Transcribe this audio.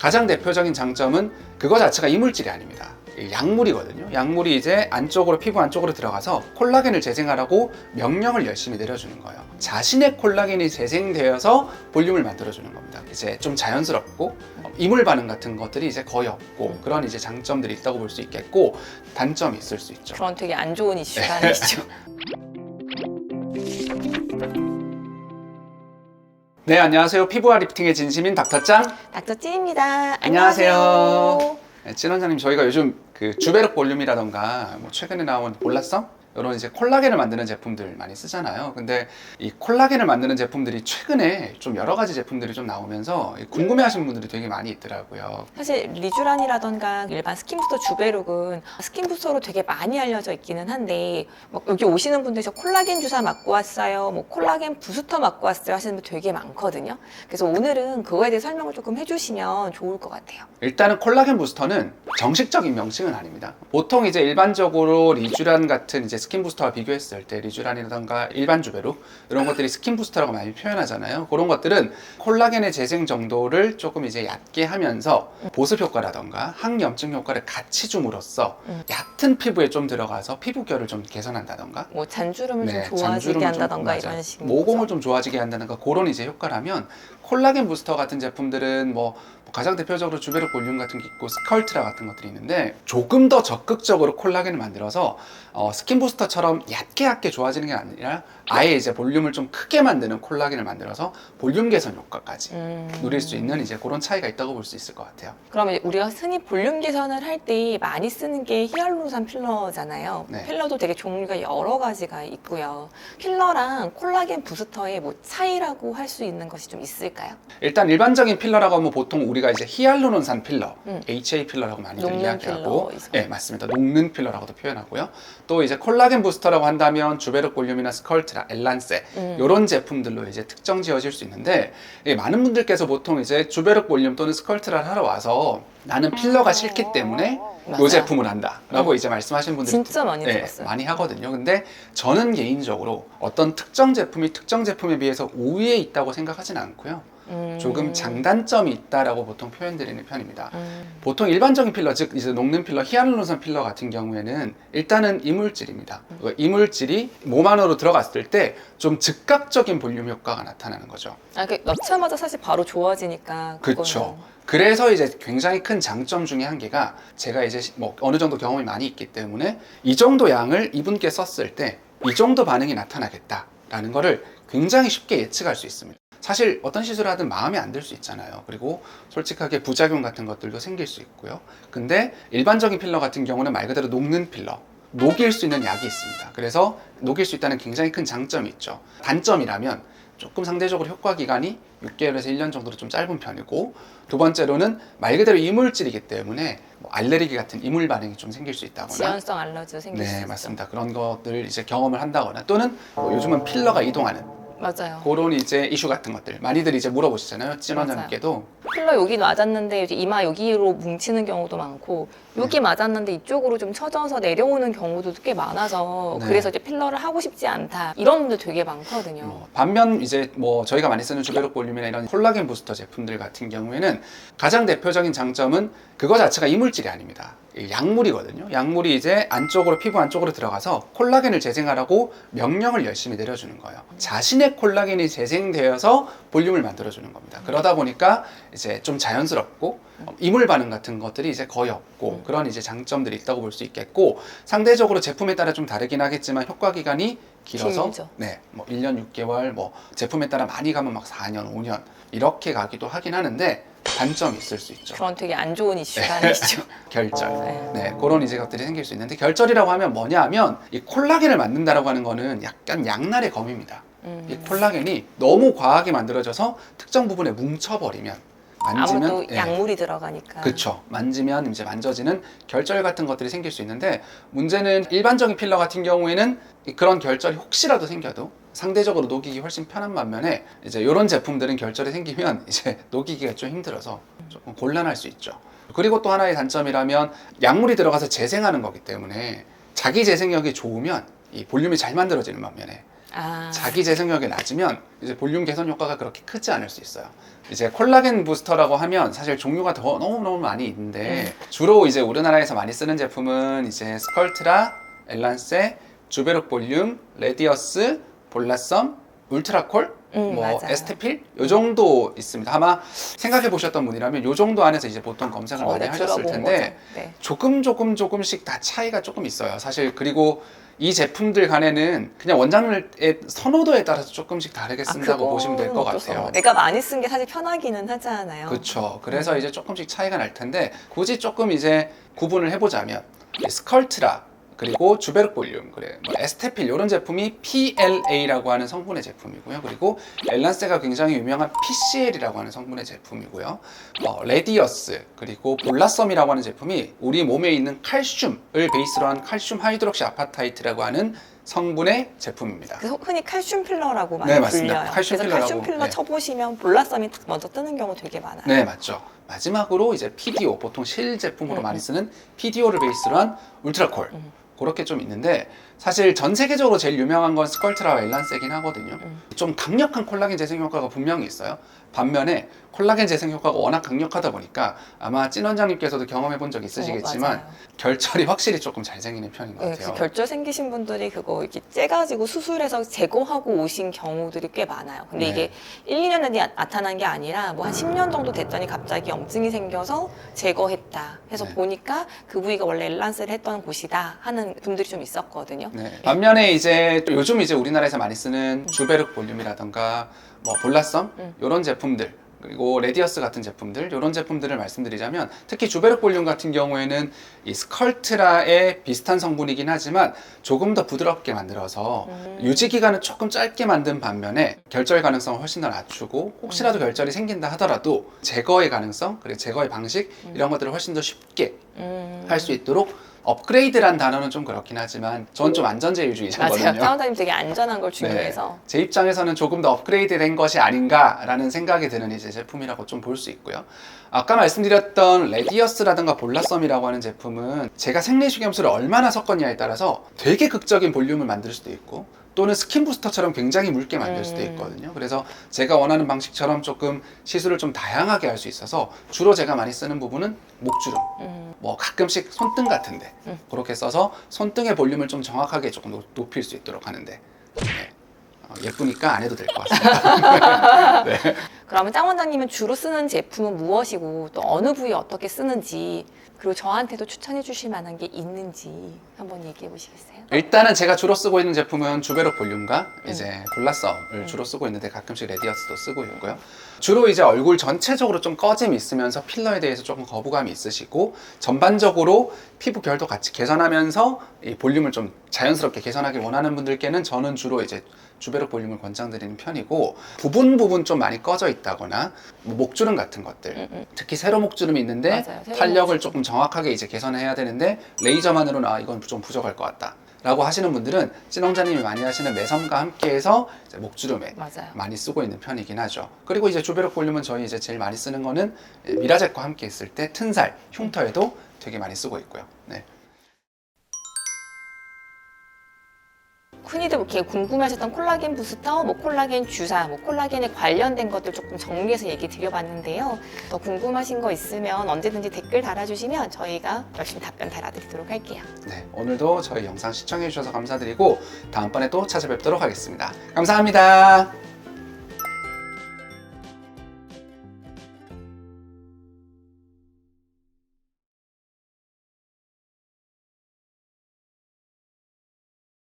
가장 대표적인 장점은 그거 자체가 이물질이 아닙니다. 약물이거든요. 약물이 이제 안쪽으로, 피부 안쪽으로 들어가서 콜라겐을 재생하라고 명령을 열심히 내려주는 거예요. 자신의 콜라겐이 재생되어서 볼륨을 만들어주는 겁니다. 이제 좀 자연스럽고 이물 반응 같은 것들이 이제 거의 없고 그런 이제 장점들이 있다고 볼 수 있겠고, 단점이 있을 수 있죠. 그런 되게 안 좋은 이슈가 아니시죠? 네, 안녕하세요. 피부와 리프팅의 진심인 닥터짱. 닥터찐입니다. 안녕하세요. 네, 찐 원장님, 저희가 요즘 그 주베르 볼륨이라던가 뭐 최근에 나온 볼라썸 이런 이제 콜라겐을 만드는 제품들 많이 쓰잖아요. 근데 이 콜라겐을 만드는 제품들이 최근에 좀 여러 가지 제품들이 좀 나오면서 궁금해하시는 분들이 되게 많이 있더라고요. 사실 리쥬란이라던가 일반 스킨부스터 주베룩은 스킨부스터로 되게 많이 알려져 있기는 한데, 막 여기 오시는 분들 저 콜라겐 주사 맞고 왔어요, 뭐 콜라겐 부스터 맞고 왔어요 하시는 분 되게 많거든요. 그래서 오늘은 그거에 대해 설명을 조금 해주시면 좋을 것 같아요. 일단은 콜라겐 부스터는 정식적인 명칭은 아닙니다. 보통 이제 일반적으로 리쥬란 같은 이제 스킨 부스터와 비교했을 때 리쥬란이라던가 일반 주베룩 이런 것들이 스킨 부스터라고 많이 표현하잖아요. 그런 것들은 콜라겐의 재생 정도를 조금 이제 얕게 하면서 보습 효과라던가 항염증 효과를 같이 줌으로써 얕은 피부에 좀 들어가서 피부결을 좀 개선한다던가, 뭐 잔주름을 네, 좀 좋아지게 잔주름을 한다던가 좀, 이런 식으로 모공을 좀 좋아지게 한다던가 그런 이제 효과라면, 콜라겐 부스터 같은 제품들은 뭐 가장 대표적으로 주베르 볼륨 같은 게 있고 스컬트라 같은 것들이 있는데, 조금 더 적극적으로 콜라겐을 만들어서 스킨 부스터처럼 얇게 좋아지는 게 아니라 아예 이제 볼륨을 좀 크게 만드는 콜라겐을 만들어서 볼륨 개선 효과까지 누릴 수 있는 이제 그런 차이가 있다고 볼 수 있을 것 같아요. 그러면 우리가 흔히 볼륨 개선을 할 때 많이 쓰는 게 히알루론산 필러잖아요. 네. 필러도 되게 종류가 여러 가지가 있고요. 필러랑 콜라겐 부스터의 뭐 차이라고 할 수 있는 것이 좀 있을까요? 일단 일반적인 필러라고 하면 보통 우리가 이제 히알루론산 필러, HA 필러라고 많이들 녹는 이야기하고, 필러, 네, 맞습니다. 녹는 필러라고도 표현하고요. 또 이제 콜라겐 부스터라고 한다면 주베르 볼륨이나 스컬트라, 엘란세 이런 제품들로 이제 특정 지어질 수 있는데, 많은 분들께서 보통 이제 주베르 볼륨 또는 스컬트라를 하러 와서 나는 필러가 싫기 때문에 맞아요. 이 제품을 한다라고 이제 말씀하시는 분들이 진짜 많이 들었어요. 많이 하거든요. 근데 저는 개인적으로 어떤 특정 제품이 특정 제품에 비해서 우위에 있다고 생각하진 않고요. 조금 장단점이 있다라고 보통 표현드리는 편입니다. 보통 일반적인 필러, 즉 이제 녹는 필러, 히알루론산 필러 같은 경우에는 일단은 이물질입니다. 이물질이 몸 안으로 들어갔을 때 좀 즉각적인 볼륨 효과가 나타나는 거죠. 넣자마자 사실 바로 좋아지니까. 그렇죠. 그래서 이제 굉장히 큰 장점 중에 한 개가, 제가 이제 뭐 어느 정도 경험이 많이 있기 때문에 이 정도 양을 이분께 썼을 때 이 정도 반응이 나타나겠다라는 거를 굉장히 쉽게 예측할 수 있습니다. 사실 어떤 시술을 하든 마음에 안 들 수 있잖아요. 그리고 솔직하게 부작용 같은 것들도 생길 수 있고요. 근데 일반적인 필러 같은 경우는 말 그대로 녹는 필러, 녹일 수 있는 약이 있습니다. 그래서 녹일 수 있다는 굉장히 큰 장점이 있죠. 단점이라면 조금 상대적으로 효과 기간이 6개월에서 1년 정도로 좀 짧은 편이고, 두 번째로는 말 그대로 이물질이기 때문에 뭐 알레르기 같은 이물 반응이 좀 생길 수 있다거나, 지연성 알러지도 생길 수 네, 있죠. 맞습니다. 그런 것들 이제 경험을 한다거나, 또는 뭐 요즘은 필러가 이동하는 맞아요. 그런 이제 이슈 같은 것들 많이들 이제 물어보시잖아요. 찐 원장님께도. 필러 여기 맞았는데 이제 이마 여기로 뭉치는 경우도 많고, 여기 맞았는데 이쪽으로 좀 처져서 내려오는 경우도 꽤 많아서 네. 그래서 이제 필러를 하고 싶지 않다 이런 분들 되게 많거든요. 반면 이제 뭐 저희가 많이 쓰는 주베르 볼륨이나 이런 콜라겐 부스터 제품들 같은 경우에는 가장 대표적인 장점은 그거 자체가 이물질이 아닙니다. 약물이거든요. 약물이 이제 안쪽으로, 피부 안쪽으로 들어가서 콜라겐을 재생하라고 명령을 열심히 내려주는 거예요. 자신의 콜라겐이 재생되어서 볼륨을 만들어주는 겁니다. 그러다 보니까 이제 좀 자연스럽고 이물 반응 같은 것들이 이제 거의 없고 그런 이제 장점들이 있다고 볼 수 있겠고, 상대적으로 제품에 따라 좀 다르긴 하겠지만 효과 기간이 길어서 길죠. 네, 뭐 1년 6개월, 뭐 제품에 따라 많이 가면 막 4년, 5년 이렇게 가기도 하긴 하는데, 단점이 있을 수 있죠. 그런 되게 안 좋은 이슈가 아니시죠. 결절. 네. 네, 그런 이제 것들이 생길 수 있는데, 결절이라고 하면 뭐냐 하면 이 콜라겐을 만든다라고 하는 거는 약간 양날의 검입니다. 이 콜라겐이 너무 과하게 만들어져서 특정 부분에 뭉쳐버리면, 만지면 아무래도 약물이 들어가니까. 그렇죠. 만지면 이제 만져지는 결절 같은 것들이 생길 수 있는데, 문제는 일반적인 필러 같은 경우에는 그런 결절이 혹시라도 생겨도 상대적으로 녹이기 훨씬 편한 반면에, 이제 이런 제품들은 결절이 생기면 이제 녹이기가 좀 힘들어서 조금 곤란할 수 있죠. 그리고 또 하나의 단점이라면 약물이 들어가서 재생하는 거기 때문에 자기 재생력이 좋으면 이 볼륨이 잘 만들어지는 반면에 자기 재생력이 낮으면 이제 볼륨 개선 효과가 그렇게 크지 않을 수 있어요. 이제 콜라겐 부스터라고 하면 사실 종류가 더 너무너무 많이 있는데 주로 이제 우리나라에서 많이 쓰는 제품은 이제 스컬트라, 엘란세, 주베룩 볼륨, 레디어스, 볼라썸, 울트라콜, 뭐 맞아요. 에스테필 요 정도 있습니다. 아마 생각해 보셨던 분이라면 요 정도 안에서 이제 보통 검색을 많이 네, 하셨을 들어본 텐데 거죠. 네. 조금씩 다 차이가 조금 있어요. 사실 그리고 이 제품들 간에는 그냥 원장님의 선호도에 따라서 조금씩 다르게 쓴다고 보시면 될 것 그거는 어쩔 수 같아요. 없어요. 내가 많이 쓴 게 사실 편하기는 하잖아요. 그렇죠. 그래서 이제 조금씩 차이가 날 텐데 굳이 조금 이제 구분을 해보자면 이 스컬트라 그리고 주베룩 볼륨, 그래, 뭐 에스테필 이런 제품이 PLA라고 하는 성분의 제품이고요. 그리고 엘란세가 굉장히 유명한 PCL이라고 하는 성분의 제품이고요. 레디어스 그리고 볼라썸이라고 하는 제품이 우리 몸에 있는 칼슘을 베이스로 한 칼슘 하이드록시 아파타이트라고 하는 성분의 제품입니다. 그래서 흔히 칼슘 필러라고 많이 네, 맞습니다. 불려요. 칼슘 그래서 필러라고, 칼슘 필러 네. 쳐보시면 볼라썸이 딱 먼저 뜨는 경우 되게 많아요. 네, 맞죠. 마지막으로 이제 PDO, 보통 실 제품으로 많이 쓰는 PDO를 베이스로 한 울트라콜. 그렇게 좀 있는데 사실 전 세계적으로 제일 유명한 건 스컬트라와 엘란세긴 하거든요. 좀 강력한 콜라겐 재생 효과가 분명히 있어요. 반면에 콜라겐 재생 효과가 워낙 강력하다 보니까 아마 찐 원장님께서도 경험해 본 적 있으시겠지만 맞아요. 결절이 확실히 조금 잘 생기는 편인 것 네, 같아요. 그래서 결절 생기신 분들이 그거 이렇게 째가지고 수술해서 제거하고 오신 경우들이 꽤 많아요. 근데 네. 이게 1, 2년 뒤에 나타난 게 아니라 뭐 한 10년 정도 됐더니 갑자기 염증이 생겨서 제거했다. 해서 네. 보니까 그 부위가 원래 엘란스를 했던 곳이다 하는 분들이 좀 있었거든요. 네. 반면에 이제 또 요즘 이제 우리나라에서 많이 쓰는 주베룩 볼륨이라던가 뭐 볼라썸 이런 제품들 그리고 레디어스 같은 제품들 이런 제품들을 말씀드리자면 특히 주베룩 볼륨 같은 경우에는 이 스컬트라의 비슷한 성분이긴 하지만 조금 더 부드럽게 만들어서 유지 기간은 조금 짧게 만든 반면에 결절 가능성을 훨씬 더 낮추고 혹시라도 결절이 생긴다 하더라도 제거의 가능성 그리고 제거의 방식 이런 것들을 훨씬 더 쉽게 할 수 있도록 업그레이드란 단어는 좀 그렇긴 하지만 전 좀 안전제일주의자거든요. 맞아요. 사원장님 되게 안전한 걸 중요해서. 네, 제 입장에서는 조금 더 업그레이드된 것이 아닌가라는 생각이 드는 이제 제품이라고 좀 볼 수 있고요. 아까 말씀드렸던 레디어스라든가 볼라썸이라고 하는 제품은 제가 생리식염수를 얼마나 섞었냐에 따라서 되게 극적인 볼륨을 만들 수도 있고 또는 스킨 부스터처럼 굉장히 묽게 만들 수도 있거든요. 그래서 제가 원하는 방식처럼 조금 시술을 좀 다양하게 할 수 있어서 주로 제가 많이 쓰는 부분은 목주름, 뭐 가끔씩 손등 같은데 그렇게 써서 손등의 볼륨을 좀 정확하게 조금 높일 수 있도록 하는데 네. 예쁘니까 안 해도 될 것 같습니다. 네. 그러면 짱 원장님은 주로 쓰는 제품은 무엇이고 또 어느 부위에 어떻게 쓰는지 그리고 저한테도 추천해 주실 만한 게 있는지 한번 얘기해 보시겠어요? 일단은 제가 주로 쓰고 있는 제품은 주베룩 볼륨과 이제 볼라썸을 주로 쓰고 있는데 가끔씩 레디어스도 쓰고 있고요. 주로 이제 얼굴 전체적으로 좀 꺼짐이 있으면서 필러에 대해서 조금 거부감이 있으시고 전반적으로 피부 결도 같이 개선하면서 이 볼륨을 좀 자연스럽게 개선하길 원하는 분들께는 저는 주로 이제 주베룩 볼륨을 권장드리는 편이고 부분 좀 많이 꺼져 있다거나 뭐 목주름 같은 것들 특히 세로 목주름이 있는데 맞아요. 세로 탄력을 목주름. 조금 정확하게 이제 개선해야 되는데 레이저만으로는 이건 좀 부족할 것 같다 라고 하시는 분들은 찐원장님이 많이 하시는 매섬과 함께해서 이제 목주름에 맞아요. 많이 쓰고 있는 편이긴 하죠. 그리고 이제 주베룩 볼륨은 저희 이제 제일 많이 쓰는 거는 미라젯과 함께 있을 때 튼살, 흉터에도 되게 많이 쓰고 있고요. 네. 흔히들 이렇게 궁금해하셨던 콜라겐 부스터, 뭐 콜라겐 주사, 뭐 콜라겐에 관련된 것들 조금 정리해서 얘기 드려봤는데요. 더 궁금하신 거 있으면 언제든지 댓글 달아주시면 저희가 열심히 답변 달아드리도록 할게요. 네, 오늘도 저희 영상 시청해 주셔서 감사드리고 다음번에 또 찾아뵙도록 하겠습니다. 감사합니다.